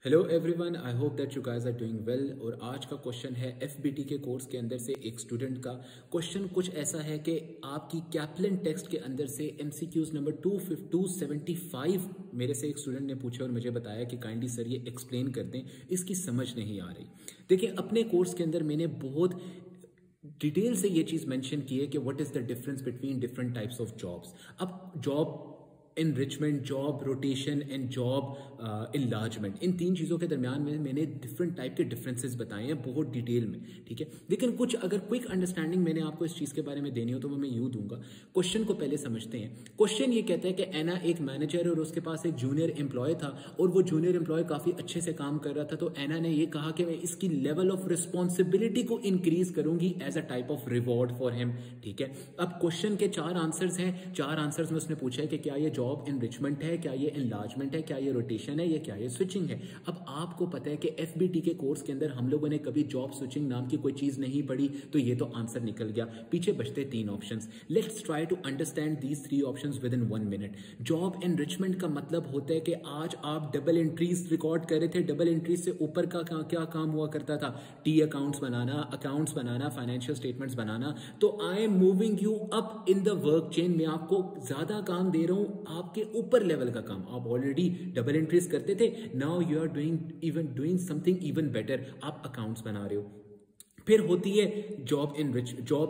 Hello everyone, I hope that you guys are doing well. और आज का question है एफबीटी के कोर्स के अंदर से एक स्टूडेंट का क्वेश्चन कुछ ऐसा है कि आपकी कैप्लन टेक्स्ट के अंदर से एमसीक्यूज नंबर 275 मेरे से एक स्टूडेंट ने पूछा और मुझे बताया कि काइंडली सर ये एक्सप्लेन कर दें, इसकी समझ नहीं आ रही। देखिए, अपने कोर्स के अंदर मैंने बहुत डिटेल से ये चीज मेंशन की है कि what is the difference between different types of jobs. अब job enrichment, job rotation and job enlargement, इन तीन चीज़ों के दरमियान में मैंने डिफरेंट टाइप के डिफरेंसेस बताए हैं बहुत डिटेल में, ठीक है। लेकिन कुछ अगर क्विक अंडरस्टैंडिंग मैंने आपको इस चीज़ के बारे में देनी हो तो वो मैं यूँ दूंगा। क्वेश्चन को पहले समझते हैं। क्वेश्चन ये कहता है कि एना एक मैनेजर है और उसके पास एक जूनियर एम्प्लॉय था और वो जूनियर एम्प्लॉय काफ़ी अच्छे से काम कर रहा था। तो एना ने ये कहा कि मैं इसकी लेवल ऑफ रिस्पॉन्सिबिलिटी को इंक्रीज करूंगी as a type of reward for him, ठीक है। अब क्वेश्चन के चार आंसर्स हैं। चार आंसर्स में उसने पूछा है कि क्या ये जॉब इनरिचमेंट है, क्या ये एनलार्जमेंट है, क्या ये रोटेशन है, या क्या ये स्विचिंग है। अब आपको पता है कि एफबीटी के कोर्स के अंदर हम लोगों ने कभी जॉब स्विचिंग नाम की कोई चीज नहीं पढ़ी, तो ये तो आंसर निकल गया। पीछे बचते तीन options. Let's try to understand these three options within 1 minute. Job enrichment का मतलब होता है कि आज आप डबल एंट्रीज रिकॉर्ड कर रहे थे। डबल एंट्रीज से ऊपर का क्या काम हुआ करता था? टी अकाउंट्स बनाना, फाइनेंशियल स्टेटमेंट्स बनाना। तो I am moving you up in the work chain. मैं आपको ज्यादा काम दे रहा हूं, आपके ऊपर लेवल का काम। आप ऑलरेडी डबल एंट्रीज करते थे, now you are doing something even better. आप अकाउंट्स बना रहे हो। फिर होती है जॉब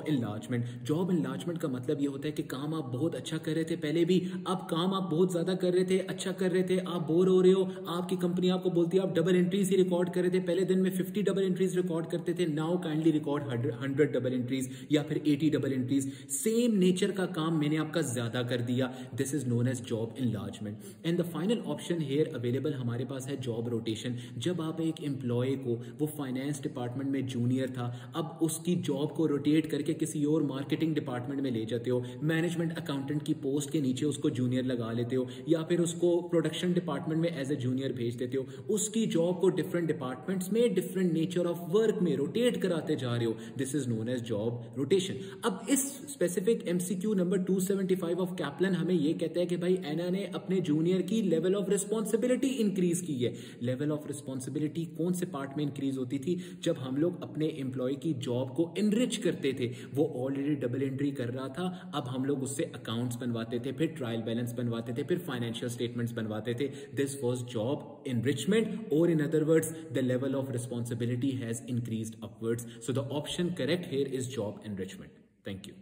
इनलार्जमेंट। जॉब इनलार्जमेंट का मतलब ये होता है कि काम आप बहुत अच्छा कर रहे थे पहले भी, अब काम आप बहुत ज्यादा कर रहे थे, अच्छा कर रहे थे, आप बोर हो रहे हो। आपकी कंपनी आपको बोलती है आप डबल एंट्रीज ही रिकॉर्ड कर रहे थे, पहले दिन में 50 डबल एंट्रीज रिकॉर्ड करते थे, now kindly record 100 double entries या फिर 80 डबल एंट्रीज। सेम नेचर का काम मैंने आपका ज्यादा कर दिया। This is known as job enlargement. And the final option here available हमारे पास है जॉब रोटेशन। जब आप एक एम्प्लॉय को, वो फाइनेंस डिपार्टमेंट में जूनियर था, अब उसकी जॉब को रोटेट करके किसी और मार्केटिंग डिपार्टमेंट में ले जाते हो, मैनेजमेंट अकाउंटेंट की पोस्ट के नीचे उसको जूनियर लगा लेते हो, या फिर उसको प्रोडक्शन डिपार्टमेंट में एज ए जूनियर भेज देते हो। उसकी जॉब को डिफरेंट डिपार्टमेंट्स में, डिफरेंट नेचर ऑफ वर्क में रोटेट कराते जा रहे हो। This is known as job rotation. अब इस specific MCQ number 275 of Kaplan हमें यह कहता है कि भाई एना ने अपने जूनियर की लेवल ऑफ रिस्पॉन्सिबिलिटी इंक्रीज की है। लेवल ऑफ रिस्पॉन्सिबिलिटी कौन से पार्ट में इंक्रीज होती थी? जब हम लोग अपने एम्प्लॉय की जॉब को इनरिच करते थे। वो ऑलरेडी डबल एंट्री कर रहा था, अब हम लोग उससे अकाउंट्स बनवाते थे, फिर ट्रायल बैलेंस बनवाते थे, फिर फाइनेंशियल स्टेटमेंट्स बनवाते थे। दिस वाज जॉब इनरिचमेंट, और in other words the level of responsibility has increased upwards. So the option correct here is job enrichment. Thank you.